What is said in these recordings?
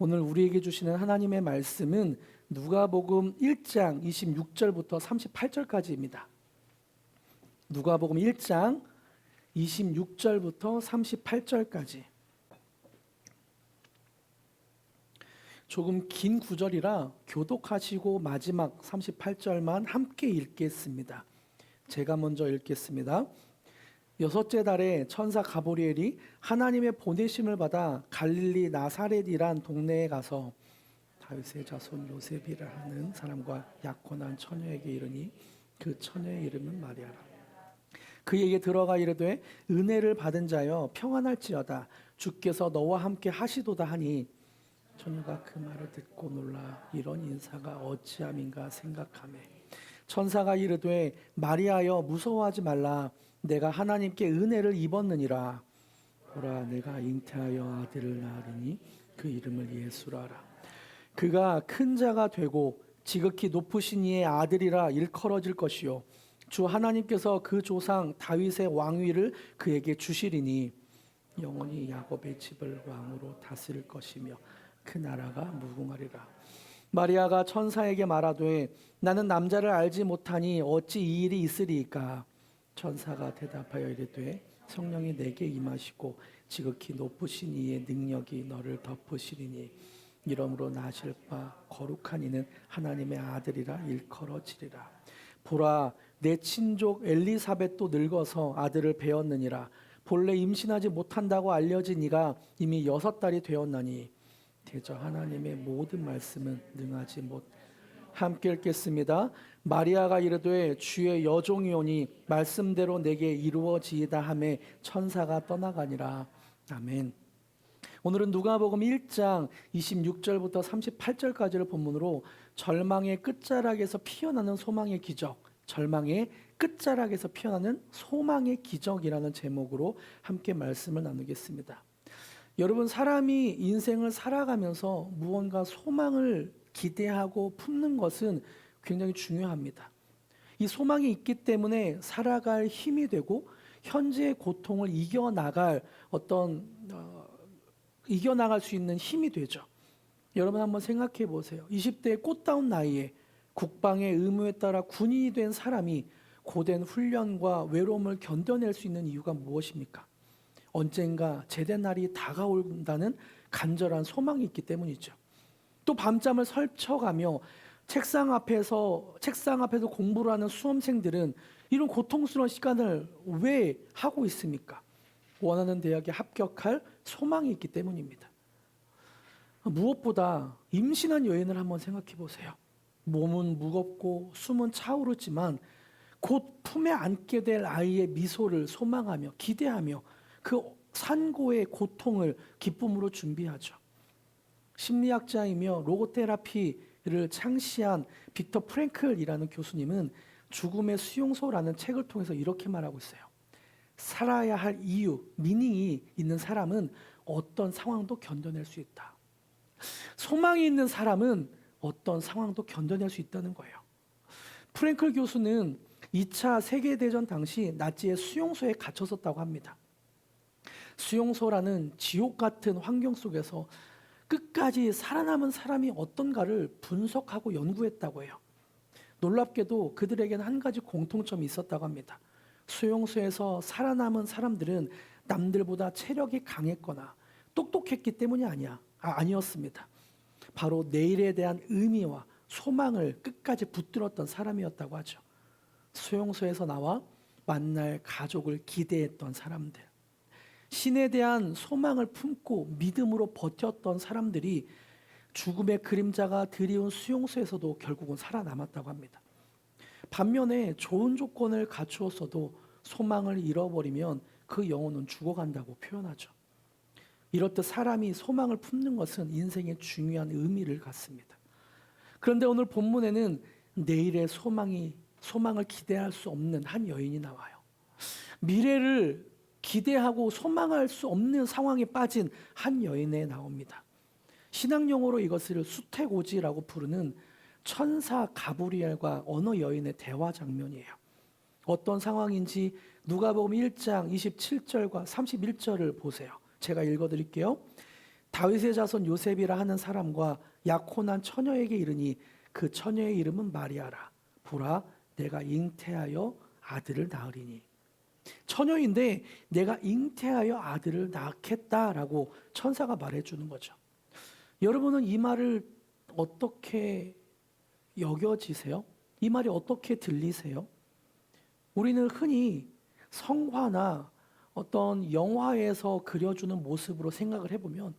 오늘 우리에게 주시는 하나님의 말씀은 누가복음 1장 26절부터 38절까지입니다. 누가복음 1장 26절부터 38절까지. 조금 긴 구절이라 교독하시고 마지막 38절만 함께 읽겠습니다. 제가 먼저 읽겠습니다. 여섯째 달에 천사 가브리엘이 하나님의 보내심을 받아 갈릴리 나사렛이란 동네에 가서 다윗의 자손 요셉이라 하는 사람과 약혼한 처녀에게 이르니 그 처녀의 이름은 마리아라. 그에게 들어가 이르되 은혜를 받은 자여 평안할지어다 주께서 너와 함께 하시도다 하니 처녀가 그 말을 듣고 놀라 이런 인사가 어찌함인가 생각하매 천사가 이르되 마리아여 무서워하지 말라 내가 하나님께 은혜를 입었느니라. 보라 내가 잉태하여 아들을 낳으리니 그 이름을 예수라라. 그가 큰 자가 되고 지극히 높으신 이의 아들이라 일컬어질 것이요 주 하나님께서 그 조상 다윗의 왕위를 그에게 주시리니 영원히 야곱의 집을 왕으로 다스릴 것이며 그 나라가 무궁하리라. 마리아가 천사에게 말하되 나는 남자를 알지 못하니 어찌 이 일이 있으리이까. 천사가 대답하여 이르되 성령이 내게 임하시고 지극히 높으신 이의 능력이 너를 덮으시리니 이러므로 나실 바 거룩한 이는 하나님의 아들이라 일컬어지리라. 보라 내 친족 엘리사벳도 늙어서 아들을 배었느니라. 본래 임신하지 못한다고 알려진 이가 이미 6달이 되었나니 대저 하나님의 모든 말씀은 능하지 못. 함께 읽겠습니다. 마리아가 이르되 주의 여종이오니 말씀대로 내게 이루어지이다 하매 천사가 떠나가니라. 아멘. 오늘은 누가복음 1장 26절부터 38절까지를 본문으로 절망의 끝자락에서 피어나는 소망의 기적, 절망의 끝자락에서 피어나는 소망의 기적이라는 제목으로 함께 말씀을 나누겠습니다. 여러분, 사람이 인생을 살아가면서 무언가 소망을 기대하고 품는 것은 굉장히 중요합니다. 이 소망이 있기 때문에 살아갈 힘이 되고 현재의 고통을 이겨나갈 이겨나갈 수 있는 힘이 되죠. 여러분 한번 생각해 보세요. 20대의 꽃다운 나이에 국방의 의무에 따라 군인이 된 사람이 고된 훈련과 외로움을 견뎌낼 수 있는 이유가 무엇입니까? 언젠가 제대 날이 다가온다는 간절한 소망이 있기 때문이죠. 또 밤잠을 설쳐가며 책상 앞에서 공부를 하는 수험생들은 이런 고통스러운 시간을 왜 하고 있습니까? 원하는 대학에 합격할 소망이 있기 때문입니다. 무엇보다 임신한 여인을 한번 생각해 보세요. 몸은 무겁고 숨은 차오르지만 곧 품에 안게 될 아이의 미소를 소망하며 기대하며 그 산고의 고통을 기쁨으로 준비하죠. 심리학자이며 로고테라피를 창시한 빅터 프랭클이라는 교수님은 죽음의 수용소라는 책을 통해서 이렇게 말하고 있어요. 살아야 할 이유, 미닝이 있는 사람은 어떤 상황도 견뎌낼 수 있다. 소망이 있는 사람은 어떤 상황도 견뎌낼 수 있다는 거예요. 프랭클 교수는 2차 세계대전 당시 나치의 수용소에 갇혔었다고 합니다. 수용소라는 지옥 같은 환경 속에서 끝까지 살아남은 사람이 어떤가를 분석하고 연구했다고 해요. 놀랍게도 그들에게는 한 가지 공통점이 있었다고 합니다. 수용소에서 살아남은 사람들은 남들보다 체력이 강했거나 똑똑했기 때문이 아니었습니다. 바로 내일에 대한 의미와 소망을 끝까지 붙들었던 사람이었다고 하죠. 수용소에서 나와 만날 가족을 기대했던 사람들, 신에 대한 소망을 품고 믿음으로 버텼던 사람들이 죽음의 그림자가 드리운 수용소에서도 결국은 살아남았다고 합니다. 반면에 좋은 조건을 갖추었어도 소망을 잃어버리면 그 영혼은 죽어간다고 표현하죠. 이렇듯 사람이 소망을 품는 것은 인생의 중요한 의미를 갖습니다. 그런데 오늘 본문에는 내일의 소망을 기대할 수 없는 한 여인이 나와요. 미래를 기대하고 소망할 수 없는 상황에 빠진 한 여인에 나옵니다. 신학 용어로 이것을 수태고지라고 부르는 천사 가브리엘과 어느 여인의 대화 장면이에요. 어떤 상황인지 누가복음 1장 27절과 31절을 보세요. 제가 읽어드릴게요. 다윗의 자손 요셉이라 하는 사람과 약혼한 처녀에게 이르니 그 처녀의 이름은 마리아라. 보라, 내가 잉태하여 아들을 낳으리니. 처녀인데 내가 잉태하여 아들을 낳겠다라고 천사가 말해주는 거죠. 여러분은 이 말을 어떻게 여겨지세요? 이 말이 어떻게 들리세요? 우리는 흔히 성화나 어떤 영화에서 그려주는 모습으로 생각을 해보면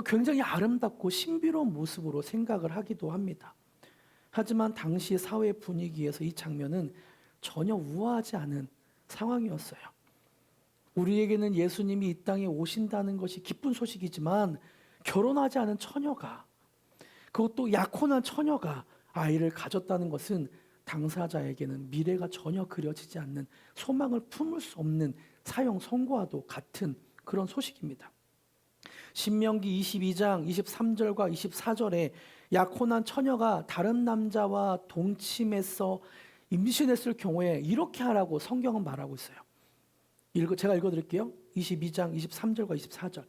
굉장히 아름답고 신비로운 모습으로 생각을 하기도 합니다. 하지만 당시 사회 분위기에서 이 장면은 전혀 우아하지 않은 상황이었어요. 우리에게는 예수님이 이 땅에 오신다는 것이 기쁜 소식이지만 결혼하지 않은 처녀가, 그것도 약혼한 처녀가 아이를 가졌다는 것은 당사자에게는 미래가 전혀 그려지지 않는, 소망을 품을 수 없는 사형 선고와도 같은 그런 소식입니다. 신명기 22장 23절과 24절에 약혼한 처녀가 다른 남자와 동침해서 임신했을 경우에 이렇게 하라고 성경은 말하고 있어요. 제가 읽어드릴게요. 22장 23절과 24절.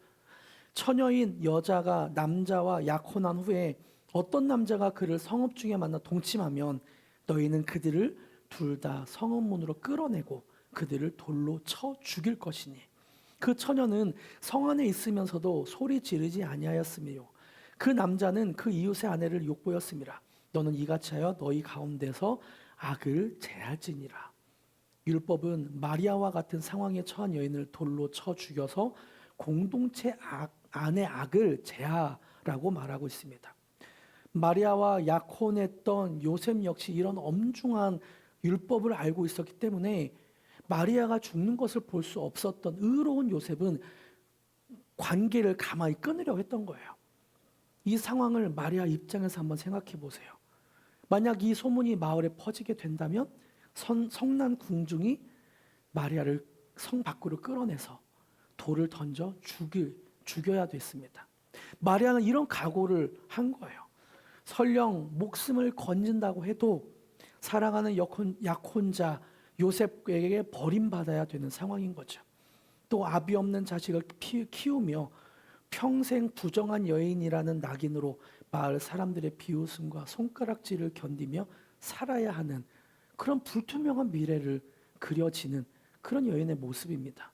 처녀인 여자가 남자와 약혼한 후에 어떤 남자가 그를 성읍 중에 만나 동침하면 너희는 그들을 둘 다 성읍 문으로 끌어내고 그들을 돌로 쳐 죽일 것이니 그 처녀는 성 안에 있으면서도 소리 지르지 아니하였으며 그 남자는 그 이웃의 아내를 욕보였음이라. 너는 이같이 하여 너희 가운데서 악을 제할지니라. 율법은 마리아와 같은 상황에 처한 여인을 돌로 쳐 죽여서 공동체 안의 악을 제하라고 말하고 있습니다. 마리아와 약혼했던 요셉 역시 이런 엄중한 율법을 알고 있었기 때문에 마리아가 죽는 것을 볼 수 없었던 의로운 요셉은 관계를 가만히 끊으려고 했던 거예요. 이 상황을 마리아 입장에서 한번 생각해 보세요. 만약 이 소문이 마을에 퍼지게 된다면 성난 궁중이 마리아를 성 밖으로 끌어내서 돌을 던져 죽여야 됐습니다. 마리아는 이런 각오를 한 거예요. 설령 목숨을 건진다고 해도 사랑하는 약혼자 요셉에게 버림받아야 되는 상황인 거죠. 또 아비 없는 자식을 키우며 평생 부정한 여인이라는 낙인으로 마을 사람들의 비웃음과 손가락질을 견디며 살아야 하는 그런 불투명한 미래를 그려지는 그런 여인의 모습입니다.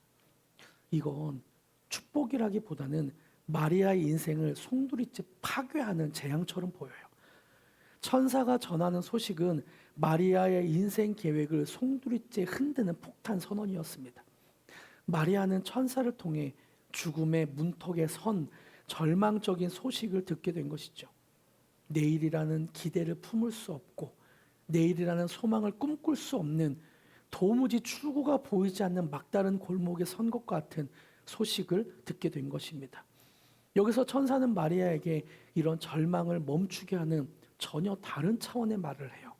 이건 축복이라기보다는 마리아의 인생을 송두리째 파괴하는 재앙처럼 보여요. 천사가 전하는 소식은 마리아의 인생 계획을 송두리째 흔드는 폭탄 선언이었습니다. 마리아는 천사를 통해 죽음의 문턱에 선 절망적인 소식을 듣게 된 것이죠. 내일이라는 기대를 품을 수 없고 내일이라는 소망을 꿈꿀 수 없는, 도무지 출구가 보이지 않는 막다른 골목에 선 것 같은 소식을 듣게 된 것입니다. 여기서 천사는 마리아에게 이런 절망을 멈추게 하는 전혀 다른 차원의 말을 해요.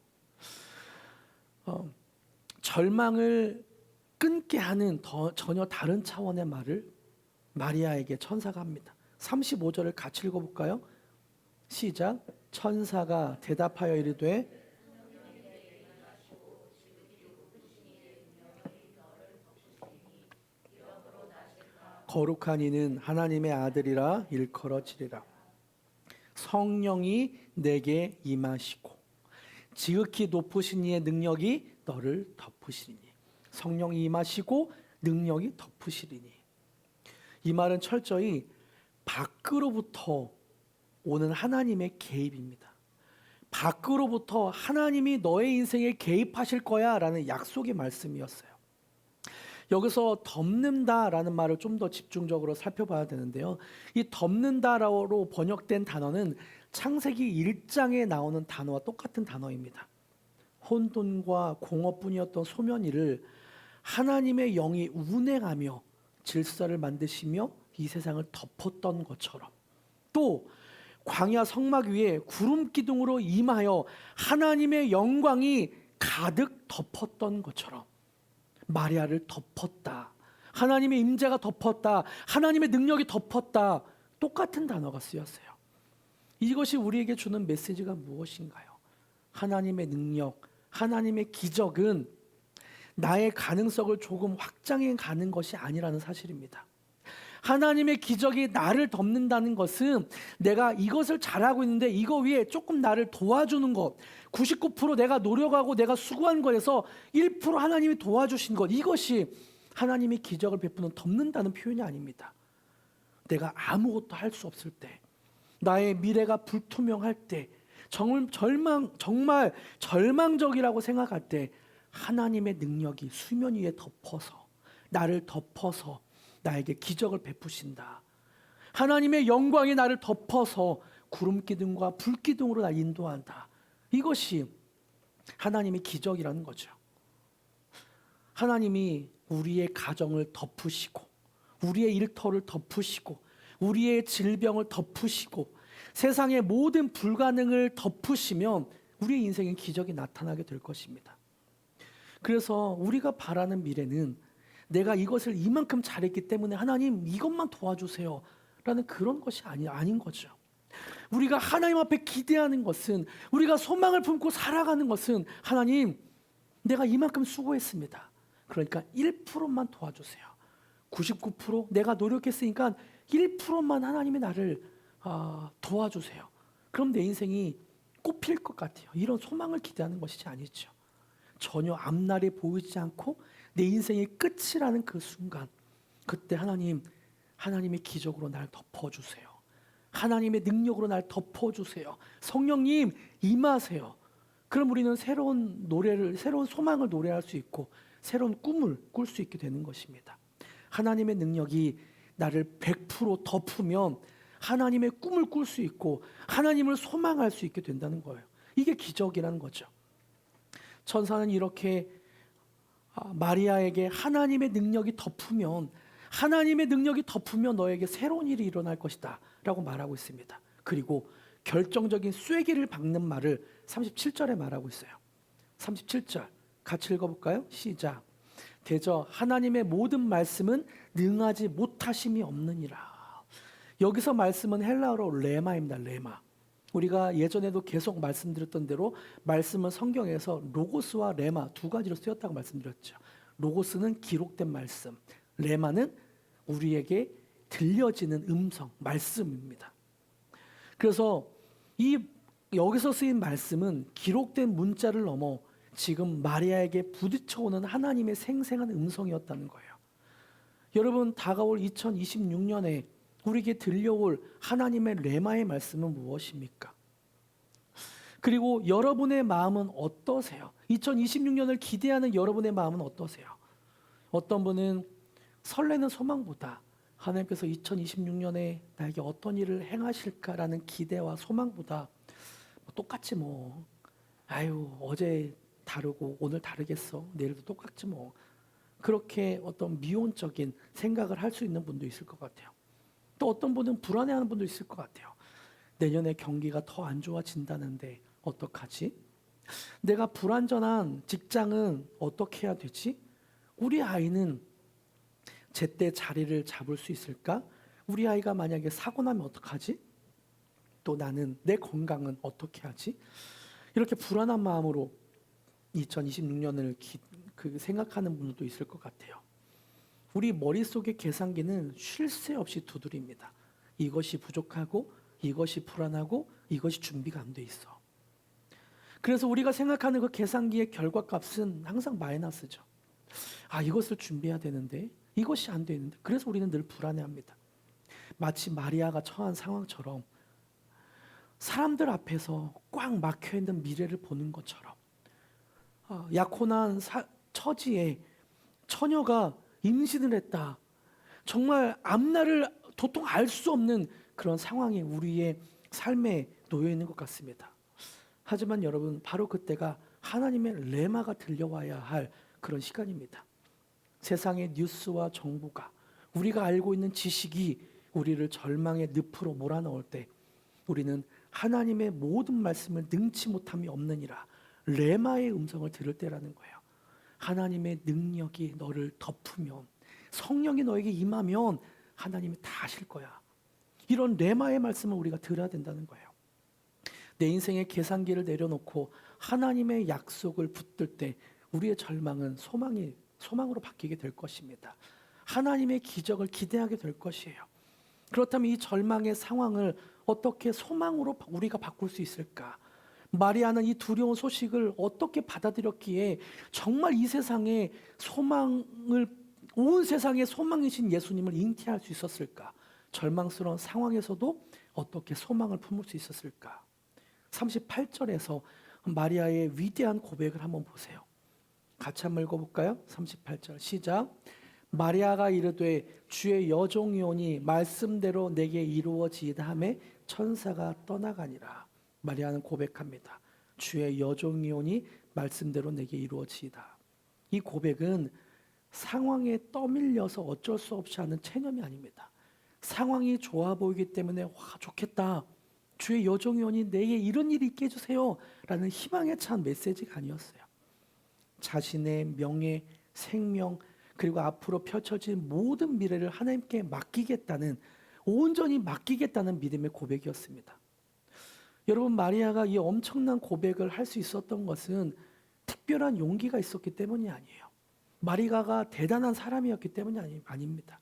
절망을 끊게 하는 전혀 다른 차원의 말을 마리아에게 천사가 합니다. 35절을 같이 읽어볼까요? 시작. 천사가 대답하여 이르되 거룩한 이는 하나님의 아들이라 일컬어지리라. 성령이 내게 임하시고 지극히 높으신 이의 능력이 너를 덮으시리니. 성령이 임하시고 능력이 덮으시리니. 이 말은 철저히 밖으로부터 오는 하나님의 개입입니다. 밖으로부터 하나님이 너의 인생에 개입하실 거야 라는 약속의 말씀이었어요. 여기서 덮는다라는 말을 좀 더 집중적으로 살펴봐야 되는데요. 이 덮는다로 번역된 단어는 창세기 1장에 나오는 단어와 똑같은 단어입니다. 혼돈과 공허뿐이었던 소면이를 하나님의 영이 운행하며 질서를 만드시며 이 세상을 덮었던 것처럼, 또 광야 성막 위에 구름 기둥으로 임하여 하나님의 영광이 가득 덮었던 것처럼 마리아를 덮었다. 하나님의 임재가 덮었다. 하나님의 능력이 덮었다. 똑같은 단어가 쓰였어요. 이것이 우리에게 주는 메시지가 무엇인가요? 하나님의 능력, 하나님의 기적은 나의 가능성을 조금 확장해 가는 것이 아니라는 사실입니다. 하나님의 기적이 나를 덮는다는 것은 내가 이것을 잘하고 있는데 이거 위에 조금 나를 도와주는 것, 99% 내가 노력하고 내가 수고한 거에서 1% 하나님이 도와주신 것, 이것이 하나님이 기적을 베푸는 덮는다는 표현이 아닙니다. 내가 아무것도 할 수 없을 때, 나의 미래가 불투명할 때, 정말 절망적이라고 생각할 때 하나님의 능력이 수면 위에 덮어서 나를 덮어서 나에게 기적을 베푸신다. 하나님의 영광이 나를 덮어서 구름 기둥과 불 기둥으로 날 인도한다. 이것이 하나님의 기적이라는 거죠. 하나님이 우리의 가정을 덮으시고 우리의 일터를 덮으시고 우리의 질병을 덮으시고 세상의 모든 불가능을 덮으시면 우리의 인생에 기적이 나타나게 될 것입니다. 그래서 우리가 바라는 미래는 내가 이것을 이만큼 잘했기 때문에 하나님 이것만 도와주세요 라는 그런 것이 아닌 거죠. 우리가 하나님 앞에 기대하는 것은, 우리가 소망을 품고 살아가는 것은, 하나님 내가 이만큼 수고했습니다. 그러니까 1%만 도와주세요. 99% 내가 노력했으니까 1%만 하나님이 나를 도와주세요. 그럼 내 인생이 꽃필 것 같아요. 이런 소망을 기대하는 것이지 아니죠. 전혀 앞날이 보이지 않고 내 인생의 끝이라는 그 순간, 그때 하나님의 기적으로 날 덮어주세요. 하나님의 능력으로 날 덮어주세요. 성령님 임하세요. 그럼 우리는 새로운 소망을 노래할 수 있고 새로운 꿈을 꿀 수 있게 되는 것입니다. 하나님의 능력이 나를 100% 덮으면 하나님의 꿈을 꿀 수 있고 하나님을 소망할 수 있게 된다는 거예요. 이게 기적이라는 거죠. 천사는 이렇게 마리아에게 하나님의 능력이 덮으면 너에게 새로운 일이 일어날 것이다 라고 말하고 있습니다. 그리고 결정적인 쐐기를 박는 말을 37절에 말하고 있어요. 37절 같이 읽어볼까요? 시작. 대저 하나님의 모든 말씀은 능하지 못하심이 없느니라. 여기서 말씀은 헬라어로 레마입니다. 레마. 우리가 예전에도 계속 말씀드렸던 대로 말씀은 성경에서 로고스와 레마 두 가지로 쓰였다고 말씀드렸죠. 로고스는 기록된 말씀, 레마는 우리에게 들려지는 음성, 말씀입니다. 그래서 여기서 쓰인 말씀은 기록된 문자를 넘어 지금 마리아에게 부딪혀오는 하나님의 생생한 음성이었다는 거예요. 여러분, 다가올 2026년에 우리에게 들려올 하나님의 레마의 말씀은 무엇입니까? 그리고 여러분의 마음은 어떠세요? 2026년을 기대하는 여러분의 마음은 어떠세요? 어떤 분은 설레는 소망보다 하나님께서 2026년에 나에게 어떤 일을 행하실까라는 기대와 소망보다 똑같지 뭐. 어제 다르고 오늘 다르겠어. 내일도 똑같지 뭐. 그렇게 어떤 미온적인 생각을 할 수 있는 분도 있을 것 같아요. 또 어떤 분은 불안해하는 분도 있을 것 같아요. 내년에 경기가 더 안 좋아진다는데 어떡하지? 내가 불안전한 직장은 어떻게 해야 되지? 우리 아이는 제때 자리를 잡을 수 있을까? 우리 아이가 만약에 사고 나면 어떡하지? 또 나는 내 건강은 어떻게 하지? 이렇게 불안한 마음으로 2026년을 생각하는 분들도 있을 것 같아요. 우리 머릿속의 계산기는 쉴 새 없이 두드립니다. 이것이 부족하고 이것이 불안하고 이것이 준비가 안 돼 있어. 그래서 우리가 생각하는 그 계산기의 결과값은 항상 마이너스죠. 이것을 준비해야 되는데 이것이 안 돼 있는데, 그래서 우리는 늘 불안해합니다. 마치 마리아가 처한 상황처럼 사람들 앞에서 꽉 막혀있는 미래를 보는 것처럼 약혼한 처지에 처녀가 임신을 했다. 정말 앞날을 도통 알 수 없는 그런 상황이 우리의 삶에 놓여 있는 것 같습니다. 하지만 여러분, 바로 그때가 하나님의 레마가 들려와야 할 그런 시간입니다. 세상의 뉴스와 정보가, 우리가 알고 있는 지식이 우리를 절망의 늪으로 몰아넣을 때 우리는 하나님의 모든 말씀을 능치 못함이 없느니라 레마의 음성을 들을 때라는 거예요. 하나님의 능력이 너를 덮으면, 성령이 너에게 임하면 하나님이 다 하실 거야. 이런 레마의 말씀을 우리가 들어야 된다는 거예요. 내 인생의 계산기를 내려놓고 하나님의 약속을 붙들 때 우리의 절망은 소망으로 바뀌게 될 것입니다. 하나님의 기적을 기대하게 될 것이에요. 그렇다면 이 절망의 상황을 어떻게 소망으로 우리가 바꿀 수 있을까? 마리아는 이 두려운 소식을 어떻게 받아들였기에 정말 이 세상에 소망을, 온 세상의 소망이신 예수님을 잉태할 수 있었을까? 절망스러운 상황에서도 어떻게 소망을 품을 수 있었을까? 38절에서 마리아의 위대한 고백을 한번 보세요. 같이 한번 읽어볼까요? 38절 시작. 마리아가 이르되 주의 여종이오니 말씀대로 내게 이루어지이다 하매 천사가 떠나가니라. 마리아는 고백합니다. 주의 여종이오니 말씀대로 내게 이루어지이다. 이 고백은 상황에 떠밀려서 어쩔 수 없이 하는 체념이 아닙니다. 상황이 좋아 보이기 때문에 와 좋겠다, 주의 여종이오니 내게 이런 일이 있게 해주세요 라는 희망에 찬 메시지가 아니었어요. 자신의 명예, 생명, 그리고 앞으로 펼쳐질 모든 미래를 하나님께 맡기겠다는, 온전히 맡기겠다는 믿음의 고백이었습니다. 여러분, 마리아가 이 엄청난 고백을 할 수 있었던 것은 특별한 용기가 있었기 때문이 아니에요. 마리아가 대단한 사람이었기 때문이 아닙니다.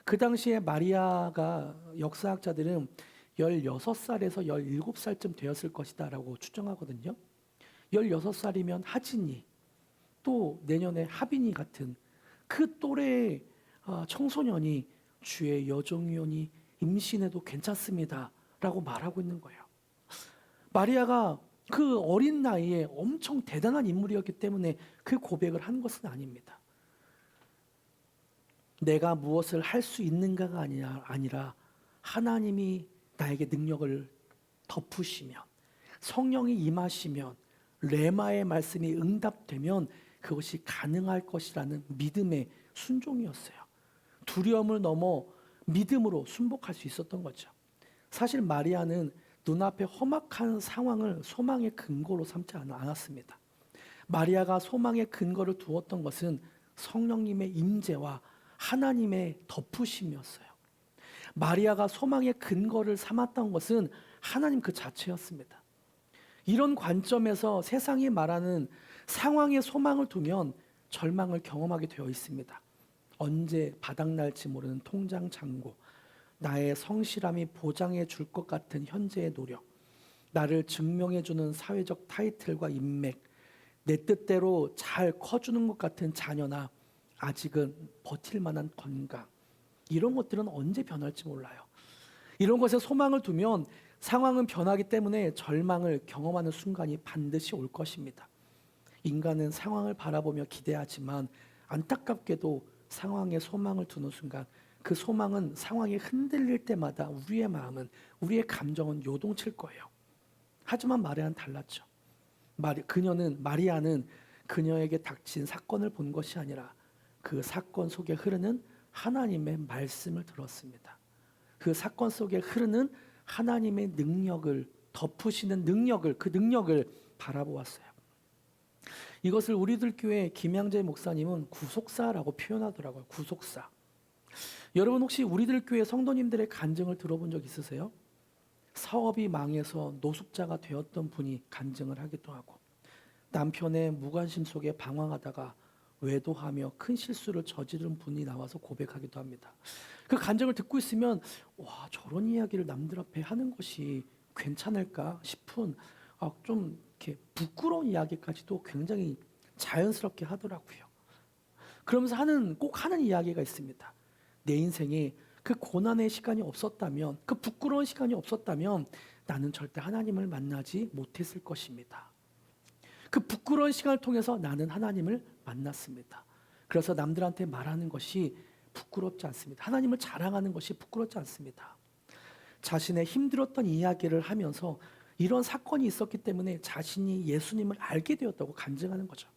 그 당시에 마리아가 역사학자들은 16살에서 17살쯤 되었을 것이다 라고 추정하거든요. 16살이면 하진이, 또 내년에 하빈이 같은 그 또래의 청소년이 주의 여종이오니 임신해도 괜찮습니다 라고 말하고 있는 거예요. 마리아가 그 어린 나이에 엄청 대단한 인물이었기 때문에 그 고백을 한 것은 아닙니다. 내가 무엇을 할 수 있는가가 아니라 하나님이 나에게 능력을 덮으시면, 성령이 임하시면, 레마의 말씀이 응답되면 그것이 가능할 것이라는 믿음의 순종이었어요. 두려움을 넘어 믿음으로 순복할 수 있었던 거죠. 사실 마리아는 눈앞에 험악한 상황을 소망의 근거로 삼지 않았습니다. 마리아가 소망의 근거를 두었던 것은 성령님의 임재와 하나님의 덮으심이었어요. 마리아가 소망의 근거를 삼았던 것은 하나님 그 자체였습니다. 이런 관점에서 세상이 말하는 상황에 소망을 두면 절망을 경험하게 되어 있습니다. 언제 바닥날지 모르는 통장 잔고, 나의 성실함이 보장해 줄 것 같은 현재의 노력, 나를 증명해 주는 사회적 타이틀과 인맥, 내 뜻대로 잘 커주는 것 같은 자녀나 아직은 버틸 만한 건강, 이런 것들은 언제 변할지 몰라요. 이런 것에 소망을 두면 상황은 변하기 때문에 절망을 경험하는 순간이 반드시 올 것입니다. 인간은 상황을 바라보며 기대하지만 안타깝게도 상황에 소망을 두는 순간 그 소망은 상황이 흔들릴 때마다 우리의 마음은, 우리의 감정은 요동칠 거예요. 하지만 마리아는 달랐죠. 마리아는 그녀에게 닥친 사건을 본 것이 아니라 그 사건 속에 흐르는 하나님의 말씀을 들었습니다. 그 사건 속에 흐르는 하나님의 능력을, 덮으시는 능력을, 그 능력을 바라보았어요. 이것을 우리들 교회 김양재 목사님은 구속사라고 표현하더라고요. 구속사. 여러분, 혹시 우리들 교회 성도님들의 간증을 들어본 적 있으세요? 사업이 망해서 노숙자가 되었던 분이 간증을 하기도 하고, 남편의 무관심 속에 방황하다가 외도하며 큰 실수를 저지른 분이 나와서 고백하기도 합니다. 그 간증을 듣고 있으면 와, 저런 이야기를 남들 앞에 하는 것이 괜찮을까 싶은 좀 이렇게 부끄러운 이야기까지도 굉장히 자연스럽게 하더라고요. 그러면서 꼭 하는 이야기가 있습니다. 내 인생에 그 고난의 시간이 없었다면, 그 부끄러운 시간이 없었다면 나는 절대 하나님을 만나지 못했을 것입니다. 그 부끄러운 시간을 통해서 나는 하나님을 만났습니다. 그래서 남들한테 말하는 것이 부끄럽지 않습니다. 하나님을 자랑하는 것이 부끄럽지 않습니다. 자신의 힘들었던 이야기를 하면서 이런 사건이 있었기 때문에 자신이 예수님을 알게 되었다고 간증하는 거죠.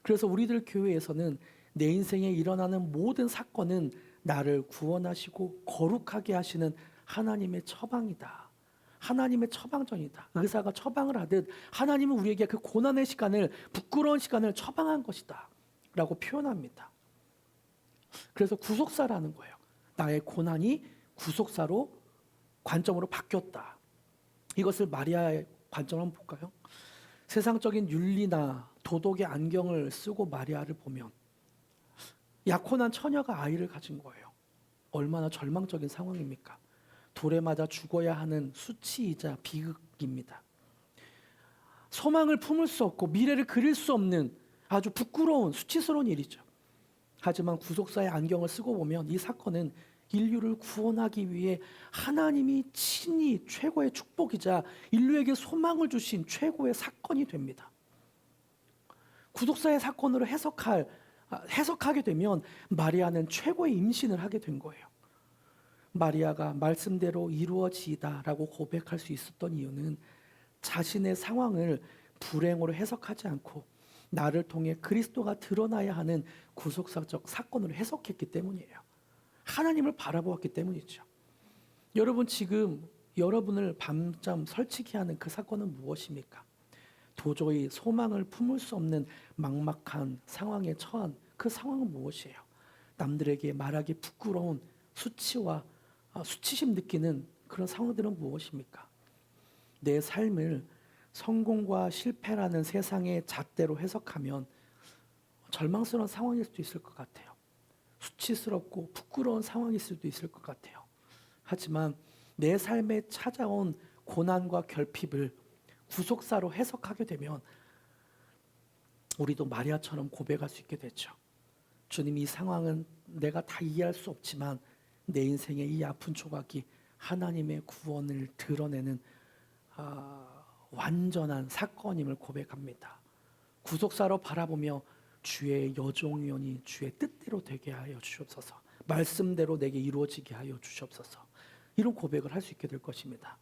그래서 우리들 교회에서는 내 인생에 일어나는 모든 사건은 나를 구원하시고 거룩하게 하시는 하나님의 처방이다. 하나님의 처방전이다. 의사가 처방을 하듯 하나님은 우리에게 그 고난의 시간을, 부끄러운 시간을 처방한 것이다 라고 표현합니다. 그래서 구속사라는 거예요. 나의 고난이 구속사로, 관점으로 바뀌었다. 이것을 마리아의 관점을 한번 볼까요? 세상적인 윤리나 도덕의 안경을 쓰고 마리아를 보면 약혼한 처녀가 아이를 가진 거예요. 얼마나 절망적인 상황입니까? 돌에 맞아 죽어야 하는 수치이자 비극입니다. 소망을 품을 수 없고 미래를 그릴 수 없는 아주 부끄러운 수치스러운 일이죠. 하지만 구속사의 안경을 쓰고 보면 이 사건은 인류를 구원하기 위해 하나님이 친히 최고의 축복이자 인류에게 소망을 주신 최고의 사건이 됩니다. 구속사의 사건으로 해석하게 되면 마리아는 최고의 임신을 하게 된 거예요. 마리아가 말씀대로 이루어지다라고 고백할 수 있었던 이유는 자신의 상황을 불행으로 해석하지 않고 나를 통해 그리스도가 드러나야 하는 구속사적 사건으로 해석했기 때문이에요. 하나님을 바라보았기 때문이죠. 여러분, 지금 여러분을 밤잠 설치게 하는 그 사건은 무엇입니까? 도저히 소망을 품을 수 없는 막막한 상황에 처한 그 상황은 무엇이에요? 남들에게 말하기 부끄러운 수치와 수치심 느끼는 그런 상황들은 무엇입니까? 내 삶을 성공과 실패라는 세상의 잣대로 해석하면 절망스러운 상황일 수도 있을 것 같아요. 수치스럽고 부끄러운 상황일 수도 있을 것 같아요. 하지만 내 삶에 찾아온 고난과 결핍을 구속사로 해석하게 되면 우리도 마리아처럼 고백할 수 있게 되죠. 주님, 이 상황은 내가 다 이해할 수 없지만 내 인생의 이 아픈 조각이 하나님의 구원을 드러내는 완전한 사건임을 고백합니다. 구속사로 바라보며 주의 여종이오니 주의 뜻대로 되게 하여 주옵소서. 말씀대로 내게 이루어지게 하여 주옵소서. 이런 고백을 할 수 있게 될 것입니다.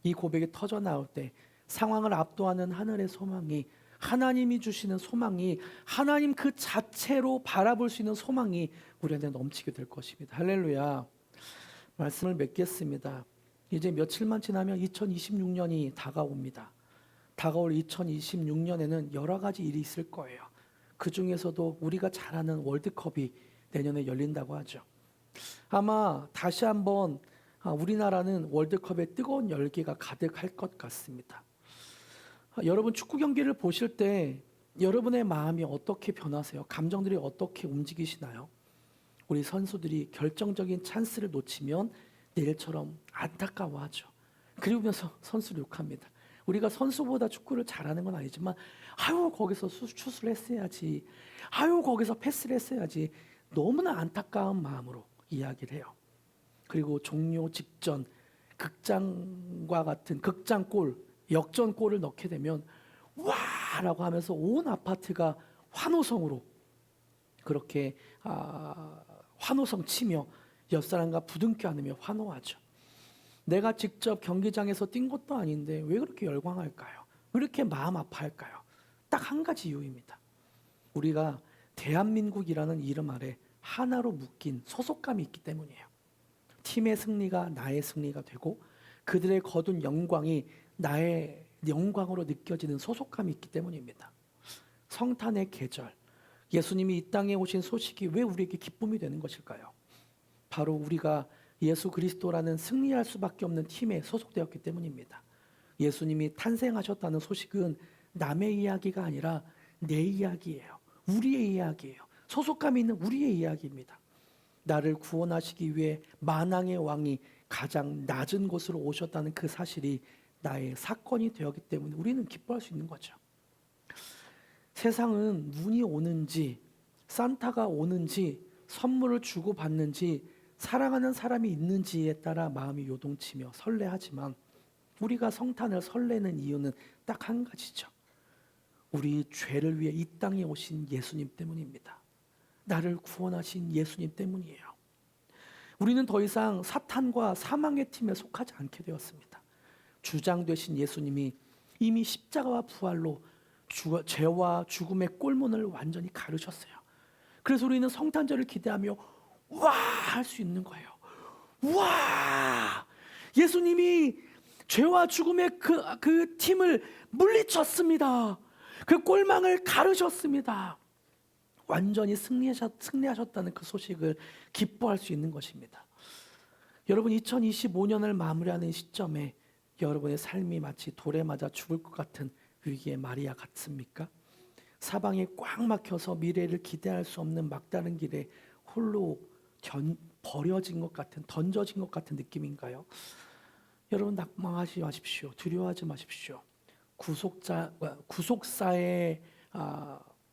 이 고백이 터져 나올 때 상황을 압도하는 하늘의 소망이, 하나님이 주시는 소망이, 하나님 그 자체로 바라볼 수 있는 소망이 우리한테 넘치게 될 것입니다. 할렐루야. 말씀을 맺겠습니다. 이제 며칠만 지나면 2026년이 다가옵니다. 다가올 2026년에는 여러 가지 일이 있을 거예요. 그 중에서도 우리가 잘 아는 월드컵이 내년에 열린다고 하죠. 아마 다시 한번 우리나라는 월드컵의 뜨거운 열기가 가득할 것 같습니다. 여러분, 축구 경기를 보실 때 여러분의 마음이 어떻게 변하세요? 감정들이 어떻게 움직이시나요? 우리 선수들이 결정적인 찬스를 놓치면 내일처럼 안타까워하죠. 그러면서 선수를 욕합니다. 우리가 선수보다 축구를 잘하는 건 아니지만 아유, 거기서 슛을 했어야지, 아유, 거기서 패스를 했어야지, 너무나 안타까운 마음으로 이야기를 해요. 그리고 종료 직전 극장과 같은 극장골, 역전골을 넣게 되면 와라고 하면서 온 아파트가 환호성으로 그렇게 환호성 치며 옆사람과 부둥켜 안으며 환호하죠. 내가 직접 경기장에서 뛴 것도 아닌데 왜 그렇게 열광할까요? 왜 이렇게 마음 아파할까요? 딱 한 가지 이유입니다. 우리가 대한민국이라는 이름 아래 하나로 묶인 소속감이 있기 때문이에요. 팀의 승리가 나의 승리가 되고 그들의 거둔 영광이 나의 영광으로 느껴지는 소속감이 있기 때문입니다. 성탄의 계절, 예수님이 이 땅에 오신 소식이 왜 우리에게 기쁨이 되는 것일까요? 바로 우리가 예수 그리스도라는 승리할 수밖에 없는 팀에 소속되었기 때문입니다. 예수님이 탄생하셨다는 소식은 남의 이야기가 아니라 내 이야기예요. 우리의 이야기예요. 소속감이 있는 우리의 이야기입니다. 나를 구원하시기 위해 만왕의 왕이 가장 낮은 곳으로 오셨다는 그 사실이 나의 사건이 되었기 때문에 우리는 기뻐할 수 있는 거죠. 세상은 눈이 오는지, 산타가 오는지, 선물을 주고받는지, 사랑하는 사람이 있는지에 따라 마음이 요동치며 설레하지만 우리가 성탄을 설레는 이유는 딱 한 가지죠. 우리 죄를 위해 이 땅에 오신 예수님 때문입니다. 나를 구원하신 예수님 때문이에요. 우리는 더 이상 사탄과 사망의 팀에 속하지 않게 되었습니다. 주장 되신 예수님이 이미 십자가와 부활로 죄와 죽음의 꼴문을 완전히 가르셨어요. 그래서 우리는 성탄절을 기대하며 와! 할 수 있는 거예요. 와! 예수님이 죄와 죽음의 그 팀을 물리쳤습니다. 그 꼴망을 가르셨습니다. 완전히 승리하셨다는 그 소식을 기뻐할 수 있는 것입니다. 여러분, 2025년을 마무리하는 시점에 여러분의 삶이 마치 돌에 맞아 죽을 것 같은 위기의 마리아 같습니까? 사방에 꽉 막혀서 미래를 기대할 수 없는 막다른 길에 홀로 버려진 것 같은, 던져진 것 같은 느낌인가요? 여러분, 낙망하지 마십시오. 두려워하지 마십시오. 구속사의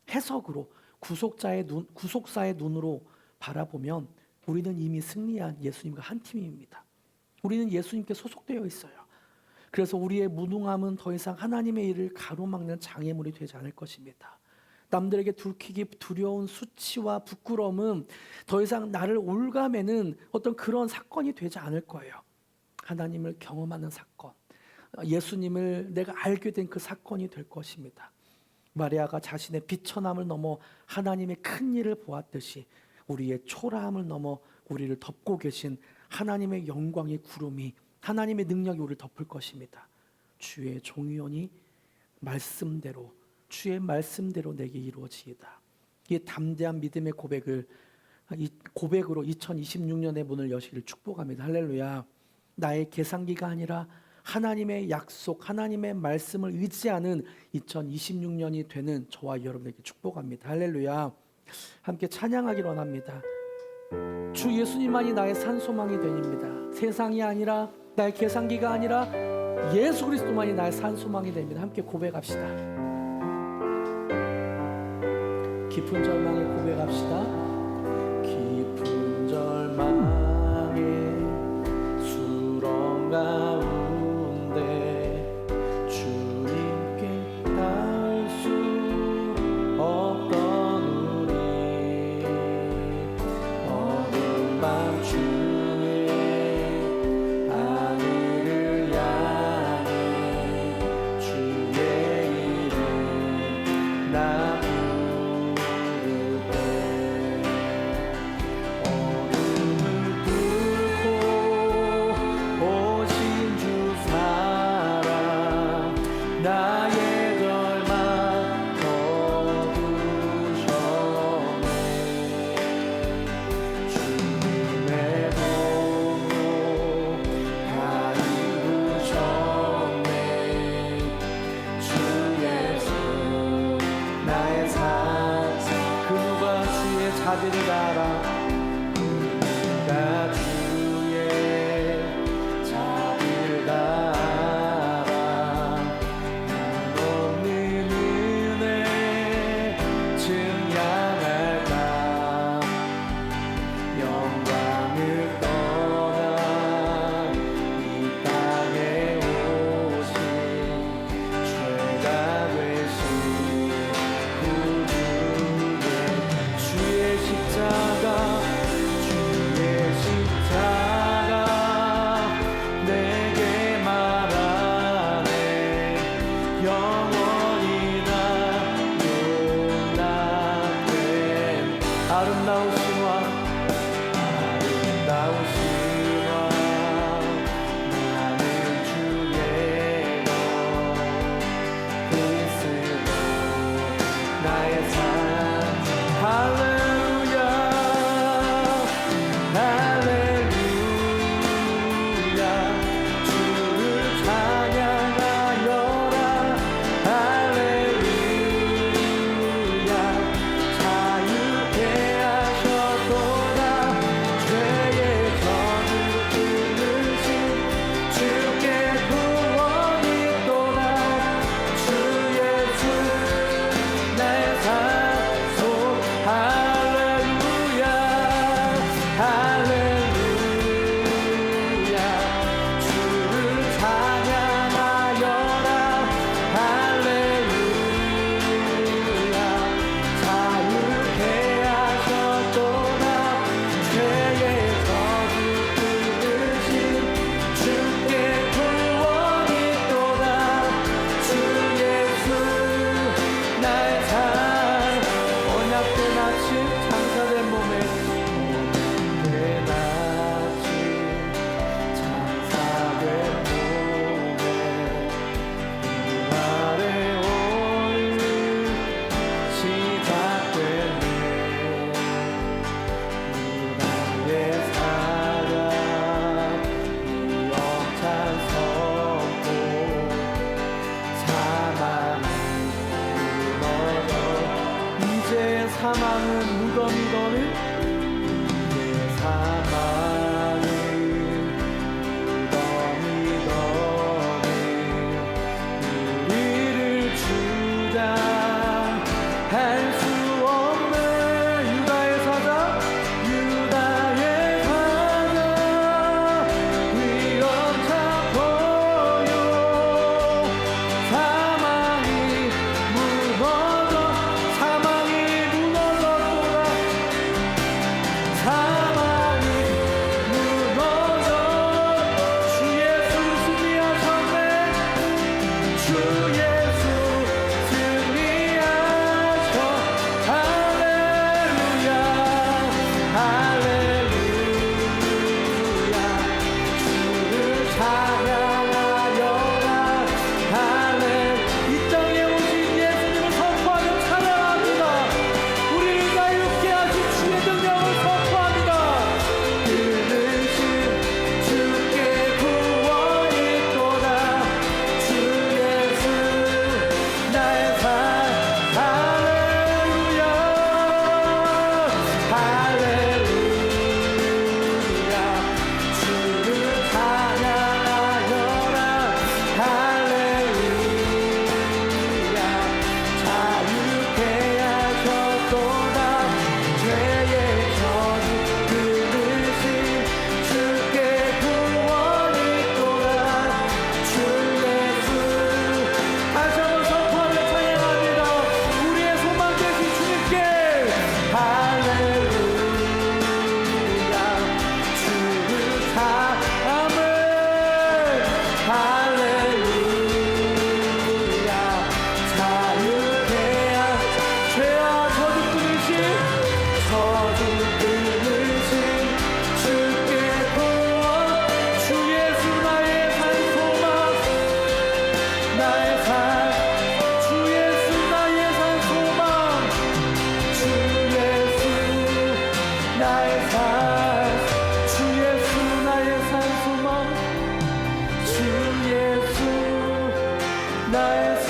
해석으로, 구속사의 눈으로 바라보면 우리는 이미 승리한 예수님과 한 팀입니다. 우리는 예수님께 소속되어 있어요. 그래서 우리의 무능함은 더 이상 하나님의 일을 가로막는 장애물이 되지 않을 것입니다. 남들에게 들키기 두려운 수치와 부끄러움은 더 이상 나를 올가매는 어떤 그런 사건이 되지 않을 거예요. 하나님을 경험하는 사건, 예수님을 내가 알게 된 그 사건이 될 것입니다. 마리아가 자신의 비천함을 넘어 하나님의 큰 일을 보았듯이 우리의 초라함을 넘어 우리를 덮고 계신 하나님의 영광의 구름이, 하나님의 능력이 우리를 덮을 것입니다. 주의 종이오니 말씀대로, 주의 말씀대로 내게 이루어지이다. 이 담대한 믿음의 고백으로 2026년의 문을 여시기를 축복합니다. 할렐루야. 나의 계산기가 아니라 하나님의 약속, 하나님의 말씀을 의지하는 2026년이 되는 저와 여러분에게 축복합니다. 할렐루야. 함께 찬양하기를 원합니다. 주 예수님만이 나의 산소망이 됩니다. 세상이 아니라, 나의 계산기가 아니라 예수 그리스도만이 나의 산소망이 됩니다. 함께 고백합시다. 깊은 절망에 고백합시다. 깊은 절망에 수렁 가운데 주님께 닿을 수 없던 우리, 어두운 밤 중에 하늘을 향해 주의 이름 나 자비를 알아. 그가 주의 자비를 알아. 없는 은혜 증량할까. 영광을 떠나 이 땅에 오신 죄가 되신 주의 십자가 내게 말하네. 영원히 나 용납된 아름다우신 왕, 아름다우신 왕, 나는 주의 것 그리스도 나의 삶. 할렐루야, 할렐루야. 주를 찬양하여라. 할렐루야. 자유케 하셨도다. 죄의 저주 끊으신 주께 구원이 있도다. 주 예수 나의 산소 사망은 무덤이거늘 내 사망은 무덤이거늘 우리를 주장할 수 없는 유다의 사자 유다의 사자 위엄차 보여 사망이 무너졌도다 사망이 무너져 주 예수 승리하셨네 주 예수 승리하셔 할렐루야 할렐루야 주를 찬양하여라 이 땅에 오신 예수님을 선포하며 찬양합니다. 우리를 자유케 하신 주의 능력을 선포합니다. 그르신 주께 구원이 있도다 주 예수 나의 산 할렐루야 할렐루야 주를 찬양하여라 할렐루야 자유케 하셨도다 죄의 저주 그르신 주께 구원이 있도다 주 예수 다시 한번 선포하며 찬양합니다. 우리의 소망 되신 주님께 할렐루야 주를 찬양을 할렐루야 자유케 하사 죄와 저주 끊으신 주께 구원 주 예수 나의 산 소망 나의 주 예수 나의 산 소망 주 예수 나의 주 예수 나의 산 소망 주 예수 나의 산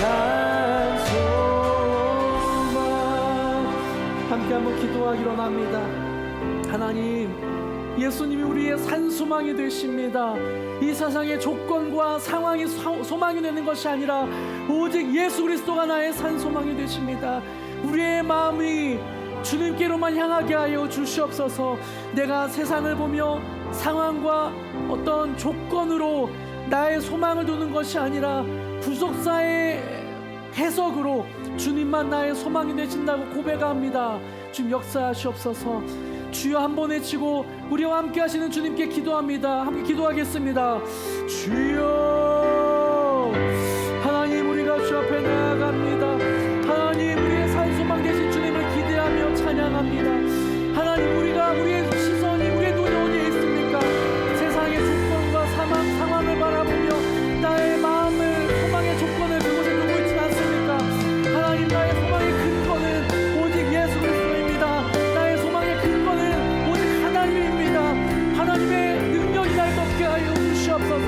소망 함께 한번 기도하기로 합니다. 하나님 예수님이 우리의 산소망이 되십니다. 이 세상의 조건과 상황이 소망이 되는 것이 아니라 오직 예수 그리스도가 나의 산소망이 되십니다. 우리의 마음이 주님께로만 향하게 하여 주시옵소서. 내가 세상을 보며 상황과 어떤 조건으로 나의 소망을 두는 것이 아니라 구속사의 해석으로 주님만 나의 소망이 되신다고 고백합니다. 주님 역사하시옵소서. 주여 한번 외치고 우리와 함께 하시는 주님께 기도합니다. 함께 기도하겠습니다. 주여 하나님 우리가 주 앞에 나아갑니다. 하나님 우리의 산소망 되신 주님을 기대하며 찬양합니다. 하나님 우리의 시선이 우리의 눈이 어디에 있습니까? 세상의 조건과 상황을 바라보며 나의 마음을 소망의 조건을 그곳에 두고 있지 않습니까? 하나님 나의 소망의 근거는 오직 예수 그리스도입니다. 나의 소망의 근거는 오직 하나님입니다. 하나님의 능력이 날 덮게 하여 주시옵소서.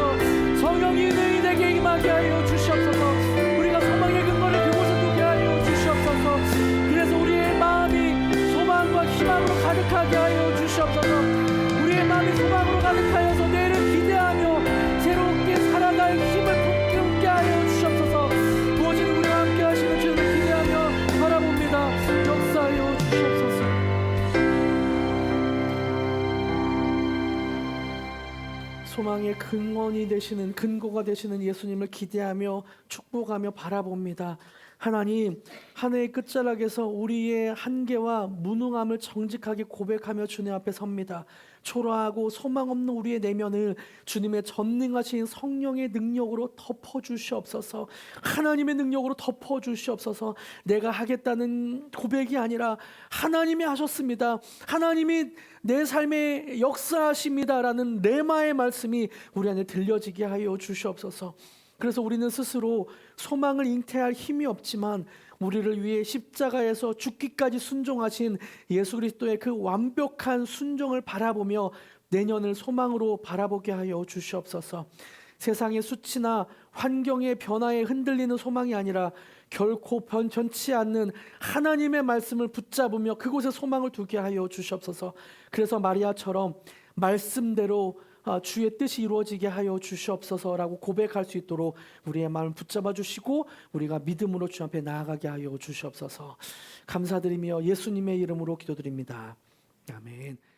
성령이 너희에게 임하게 하여 주시옵소서. 우리가 소망의 근거를 그곳에 두게 하여 주시옵소서. 그래서 우리의 마음이 소망과 희망으로 가득하게 하여 주시옵소서. 우리의 마음이 소망으로 가득하여서 내일을 기대하며 새롭게 살아갈 힘을 품게 하여 주시옵소서. 무엇이든 우리와 함께 하시는 주님을 기대하며 바라봅니다. 역사하여 주시옵소서. 소망의 근원이 되시는 근거가 되시는 예수님을 기대하며 축복하며 바라봅니다. 하나님 한 해의 끝자락에서 우리의 한계와 무능함을 정직하게 고백하며 주님 앞에 섭니다. 초라하고 소망 없는 우리의 내면을 주님의 전능하신 성령의 능력으로 덮어주시옵소서. 하나님의 능력으로 덮어주시옵소서. 내가 하겠다는 고백이 아니라 하나님이 하셨습니다. 하나님이 내 삶에 역사하십니다라는 레마의 말씀이 우리 안에 들려지게 하여 주시옵소서. 그래서 우리는 스스로 소망을 잉태할 힘이 없지만 우리를 위해 십자가에서 죽기까지 순종하신 예수 그리스도의 그 완벽한 순종을 바라보며 내년을 소망으로 바라보게 하여 주시옵소서. 세상의 수치나 환경의 변화에 흔들리는 소망이 아니라 결코 변치 않는 하나님의 말씀을 붙잡으며 그곳에 소망을 두게 하여 주시옵소서. 그래서 마리아처럼 말씀대로 주의 뜻이 이루어지게 하여 주시옵소서라고 고백할 수 있도록 우리의 마음을 붙잡아 주시고 우리가 믿음으로 주 앞에 나아가게 하여 주시옵소서. 감사드리며 예수님의 이름으로 기도드립니다. 아멘.